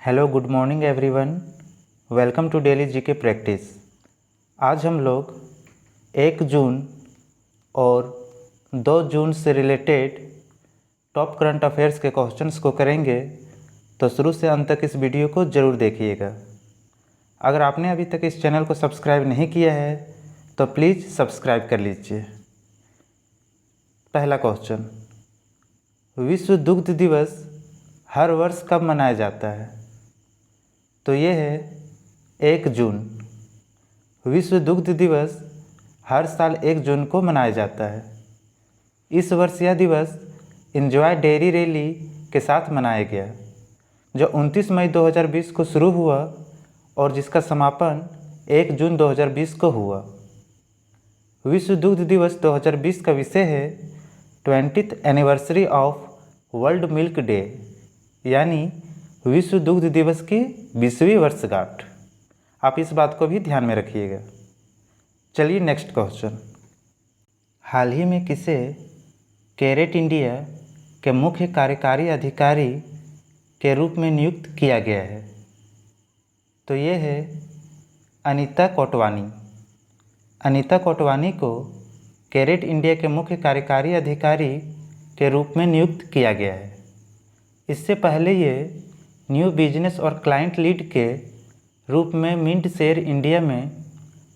Hello good morning everyone. Welcome to daily GK practice. आज हम लोग 1 जून और 2 जून से रिलेटेड टॉप करंट अफेयर्स के क्वेश्चंस को करेंगे, तो शुरू से अंत तक इस वीडियो को ज़रूर देखिएगा। अगर आपने अभी तक इस चैनल को सब्सक्राइब नहीं किया है तो प्लीज़ सब्सक्राइब कर लीजिए। पहला क्वेश्चन, विश्व दुग्ध दिवस हर वर्ष कब मनाया जाता है? तो ये है 1 जून। विश्व दुग्ध दिवस हर साल 1 जून को मनाया जाता है। इस वर्ष यह दिवस एंजॉय डेयरी रैली के साथ मनाया गया, जो 29 मई 2020 को शुरू हुआ और जिसका समापन 1 जून 2020 को हुआ। विश्व दुग्ध दिवस 2020 का विषय है 20th anniversary of world milk day, यानी विश्व दुग्ध दिवस की 20वीं वर्षगांठ। आप इस बात को भी ध्यान में रखिएगा। चलिए नेक्स्ट क्वेश्चन, हाल ही में किसे कैरेट इंडिया के मुख्य कार्यकारी अधिकारी के रूप में नियुक्त किया गया है? तो ये है अनीता कोटवानी। अनीता कोटवानी को कैरेट इंडिया के मुख्य कार्यकारी अधिकारी के रूप में नियुक्त किया गया है। इससे पहले ये न्यू बिजनेस और क्लाइंट लीड के रूप में मिंट शेयर इंडिया में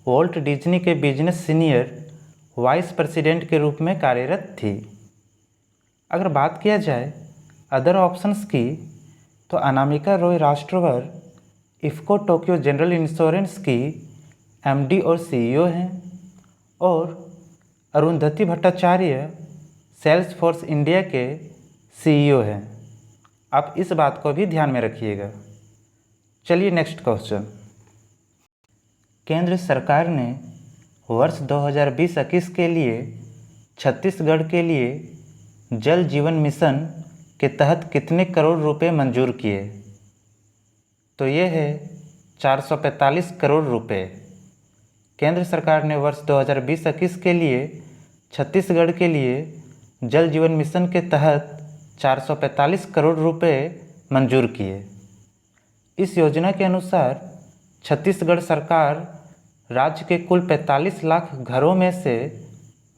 वॉल्ट डिज्नी के बिजनेस सीनियर वाइस प्रेसिडेंट के रूप में कार्यरत थी। अगर बात किया जाए अदर ऑप्शंस की, तो Anamika Roy Rashtrawar IFFCO Tokyo general insurance की एमडी और सीईओ हैं, और Arundhati Bhattacharya Salesforce India के सीईओ हैं। आप इस बात को भी ध्यान में रखिएगा। चलिए नेक्स्ट क्वेश्चन, केंद्र सरकार ने वर्ष 2020-21 के लिए छत्तीसगढ़ के लिए जल जीवन मिशन के तहत कितने करोड़ रुपए मंजूर किए? तो ये है 445 करोड़ रुपए। केंद्र सरकार ने वर्ष 2020-21 के लिए छत्तीसगढ़ के लिए जल जीवन मिशन के तहत 445 करोड़ रुपए मंजूर किए। इस योजना के अनुसार छत्तीसगढ़ सरकार राज्य के कुल 45 लाख घरों में से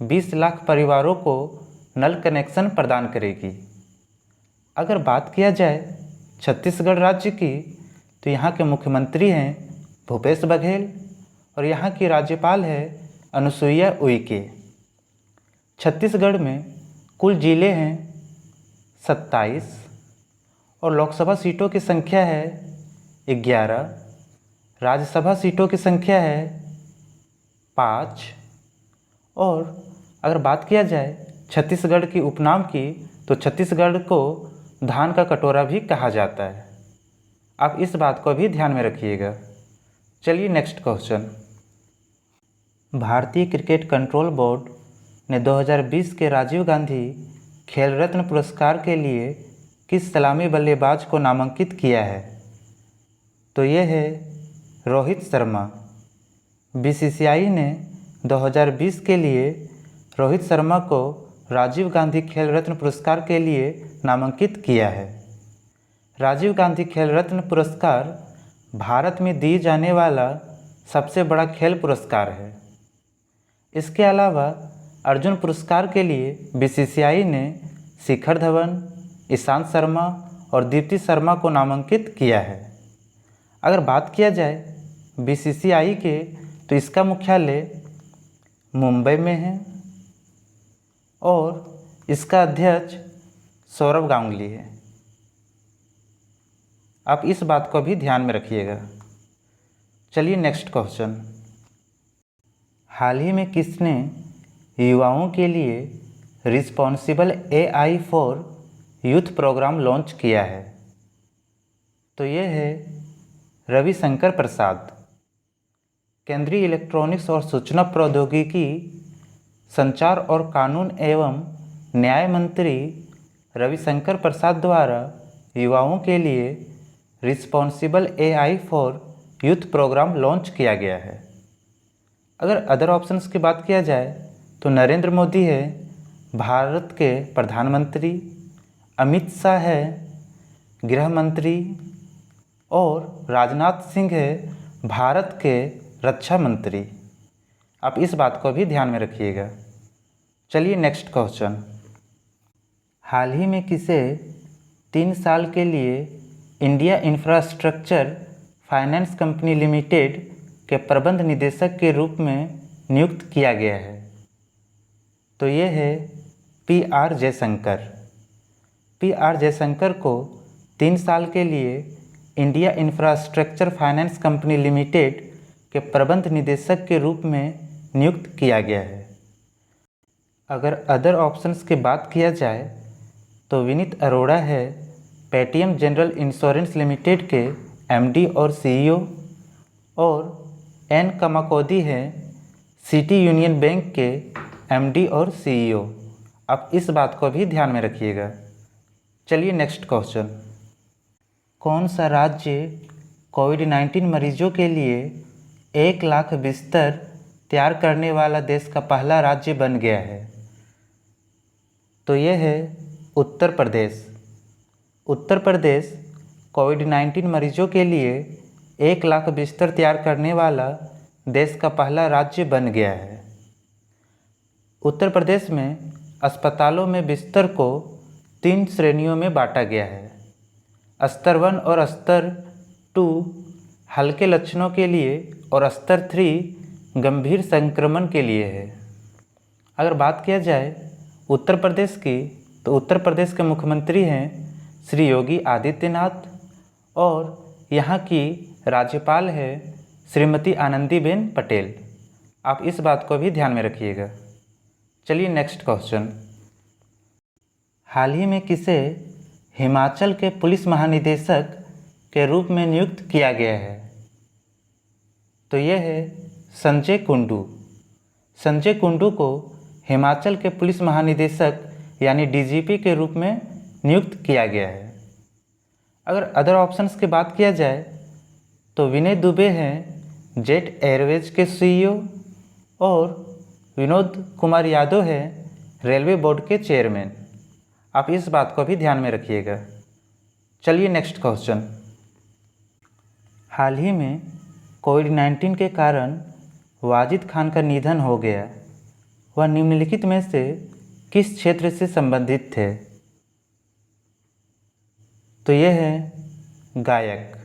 20 लाख परिवारों को नल कनेक्शन प्रदान करेगी। अगर बात किया जाए छत्तीसगढ़ राज्य की, तो यहाँ के मुख्यमंत्री हैं भूपेश बघेल और यहाँ की राज्यपाल है अनुसुईया उइके। छत्तीसगढ़ में कुल जिले हैं 27 और लोकसभा सीटों की संख्या है 11, राज्यसभा सीटों की संख्या है 5, और अगर बात किया जाए छत्तीसगढ़ की उपनाम की, तो छत्तीसगढ़ को धान का कटोरा भी कहा जाता है। आप इस बात को भी ध्यान में रखिएगा। चलिए नेक्स्ट क्वेश्चन, भारतीय क्रिकेट कंट्रोल बोर्ड ने 2020 के राजीव गांधी खेल रत्न पुरस्कार के लिए किस सलामी बल्लेबाज को नामांकित किया है? तो ये है रोहित शर्मा। बीसीसीआई ने 2020 के लिए रोहित शर्मा को राजीव गांधी खेल रत्न पुरस्कार के लिए नामांकित किया है। राजीव गांधी खेल रत्न पुरस्कार भारत में दिए जाने वाला सबसे बड़ा खेल पुरस्कार है। इसके अलावा अर्जुन पुरस्कार के लिए बीसीसीआई ने शिखर धवन, ईशांत शर्मा और दीप्ति शर्मा को नामांकित किया है। अगर बात किया जाए बीसीसीआई के, तो इसका मुख्यालय मुंबई में है और इसका अध्यक्ष सौरव गांगुली है। आप इस बात को भी ध्यान में रखिएगा। चलिए नेक्स्ट क्वेश्चन, हाल ही में किसने युवाओं के लिए responsible AI for youth program launch किया है? तो ये है रविशंकर प्रसाद। केंद्रीय इलेक्ट्रॉनिक्स और सूचना प्रौद्योगिकी, संचार और कानून एवं न्याय मंत्री रविशंकर प्रसाद द्वारा युवाओं के लिए responsible AI for youth program launch किया गया है। अगर अदर ऑप्शंस की बात किया जाए, तो नरेंद्र मोदी है भारत के प्रधानमंत्री, अमित शाह है गृह मंत्री, और राजनाथ सिंह है भारत के रक्षा मंत्री। आप इस बात को भी ध्यान में रखिएगा। चलिए नेक्स्ट क्वेश्चन। हाल ही में किसे 3 साल के लिए India infrastructure finance company limited के प्रबंध निदेशक के रूप में नियुक्त किया गया है? तो ये है PR जयशंकर। PR जयशंकर को 3 साल के लिए India infrastructure finance company limited के प्रबंध निदेशक के रूप में नियुक्त किया गया है। अगर अदर ऑप्शंस की बात किया जाए तो विनीत अरोड़ा है पेटीएम जनरल इंश्योरेंस लिमिटेड के MD और CEO, और N कमाकोदी है सिटी यूनियन बैंक के MD और CEO। आप इस बात को भी ध्यान में रखिएगा। चलिए नेक्स्ट क्वेश्चन। कौन सा राज्य कोविड-19 मरीजों के लिए 1 लाख बिस्तर तैयार करने वाला देश का पहला राज्य बन गया है? तो यह है उत्तर प्रदेश। उत्तर प्रदेश कोविड-19 मरीजों के लिए 1 लाख बिस्तर तैयार करने वाला देश का पहला राज्य बन गया है। उत्तर प्रदेश में अस्पतालों में बिस्तर को 3 श्रेणियों में बांटा गया है। स्तर 1 और स्तर 2 हल्के लक्षणों के लिए और स्तर 3 गंभीर संक्रमण के लिए है। अगर बात किया जाए उत्तर प्रदेश की, तो उत्तर प्रदेश के मुख्यमंत्री हैं श्री योगी आदित्यनाथ, और यहाँ की राज्यपाल है श्रीमती आनंदीबेन पटेल। आप इस बात को भी ध्यान में रखिएगा। चलिए नेक्स्ट क्वेश्चन। हाल ही में किसे हिमाचल के पुलिस महानिदेशक के रूप में नियुक्त किया गया है? तो यह है संजय कुंडू। संजय कुंडू को हिमाचल के पुलिस महानिदेशक यानी DGP के रूप में नियुक्त किया गया है। अगर अदर ऑप्शंस की बात किया जाए तो विनय दुबे हैं जेट एयरवेज के CEO, और विनोद कुमार यादव है रेलवे बोर्ड के चेयरमैन। आप इस बात को भी ध्यान में रखिएगा। चलिए नेक्स्ट क्वेश्चन। हाल ही में कोविड-19 के कारण वाजिद खान का निधन हो गया। वह निम्नलिखित में से किस क्षेत्र से संबंधित थे? तो यह है गायक।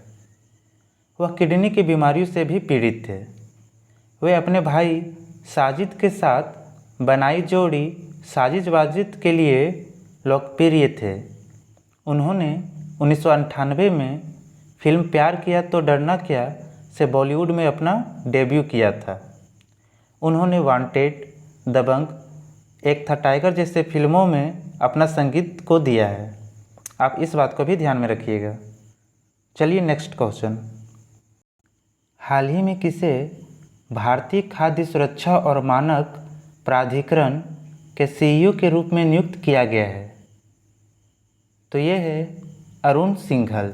वह किडनी की बीमारियों से भी पीड़ित थे। वे अपने भाई साजिद के साथ बनाई जोड़ी साजिद वाजिद के लिए लोकप्रिय थे। उन्होंने 1998 में फिल्म प्यार किया तो डरना क्या से बॉलीवुड में अपना डेब्यू किया था। उन्होंने वांटेड, दबंग, एक था टाइगर जैसे फिल्मों में अपना संगीत को दिया है। आप इस बात को भी ध्यान में रखिएगा। चलिए नेक्स्ट क्वेश्चन। हाल ही में किसे भारतीय खाद्य सुरक्षा और मानक प्राधिकरण के CEO के रूप में नियुक्त किया गया है? तो यह है अरुण सिंघल।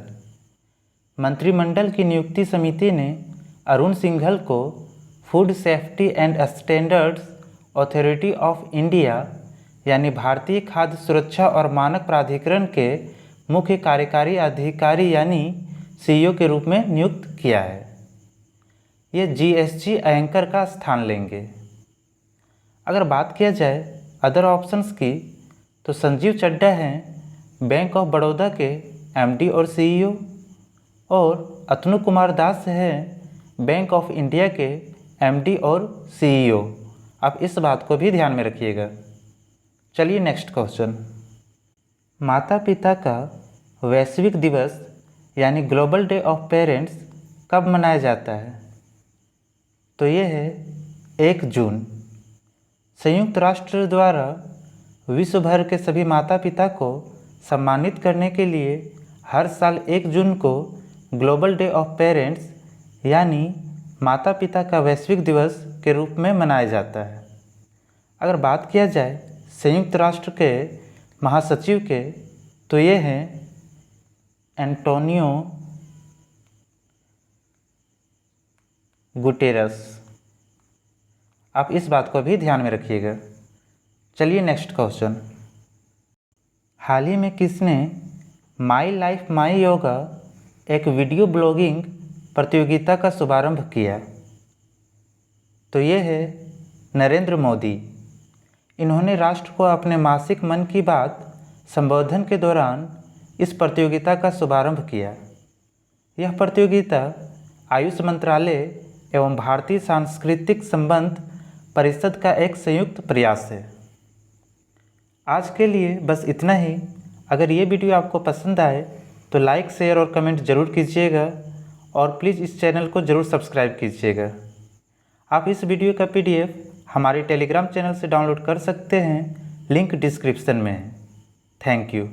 मंत्रिमंडल की नियुक्ति समिति ने अरुण सिंघल को food safety and standards authority of India यानी भारतीय खाद्य सुरक्षा और मानक प्राधिकरण के मुख्य कार्यकारी अधिकारी यानी CEO के रूप में नियुक्त किया है। ये GSG एंकर का स्थान लेंगे। अगर बात किया जाए अदर ऑप्शंस की, तो संजीव चड्ढा हैं बैंक ऑफ बड़ौदा के MD और CEO, और अतनु कुमार दास हैं बैंक ऑफ इंडिया के MD और CEO। आप इस बात को भी ध्यान में रखिएगा। चलिए नेक्स्ट क्वेश्चन। माता पिता का वैश्विक दिवस यानी ग्लोबल डे ऑफ पेरेंट्स कब मनाया जाता है? तो ये है 1 जून। संयुक्त राष्ट्र द्वारा विश्व भर के सभी माता पिता को सम्मानित करने के लिए हर साल 1 जून को ग्लोबल डे ऑफ पेरेंट्स यानी माता पिता का वैश्विक दिवस के रूप में मनाया जाता है। अगर बात किया जाए संयुक्त राष्ट्र के महासचिव के, तो ये हैं एंटोनियो गुटेरस। आप इस बात को भी ध्यान में रखिएगा। चलिए नेक्स्ट क्वेश्चन। हाल ही में किसने माई लाइफ माई योगा एक वीडियो ब्लॉगिंग प्रतियोगिता का शुभारंभ किया। तो ये है नरेंद्र मोदी। इन्होंने राष्ट्र को अपने मासिक मन की बात संबोधन के दौरान इस प्रतियोगिता का शुभारंभ किया। यह प्रतियोगिता आयुष मंत्रालय एवं भारतीय सांस्कृतिक संबंध परिषद का एक संयुक्त प्रयास है। आज के लिए बस इतना ही। अगर ये वीडियो आपको पसंद आए तो लाइक, शेयर और कमेंट ज़रूर कीजिएगा और प्लीज़ इस चैनल को ज़रूर सब्सक्राइब कीजिएगा। आप इस वीडियो का PDF हमारे टेलीग्राम चैनल से डाउनलोड कर सकते हैं, लिंक डिस्क्रिप्शन में है। Thank you.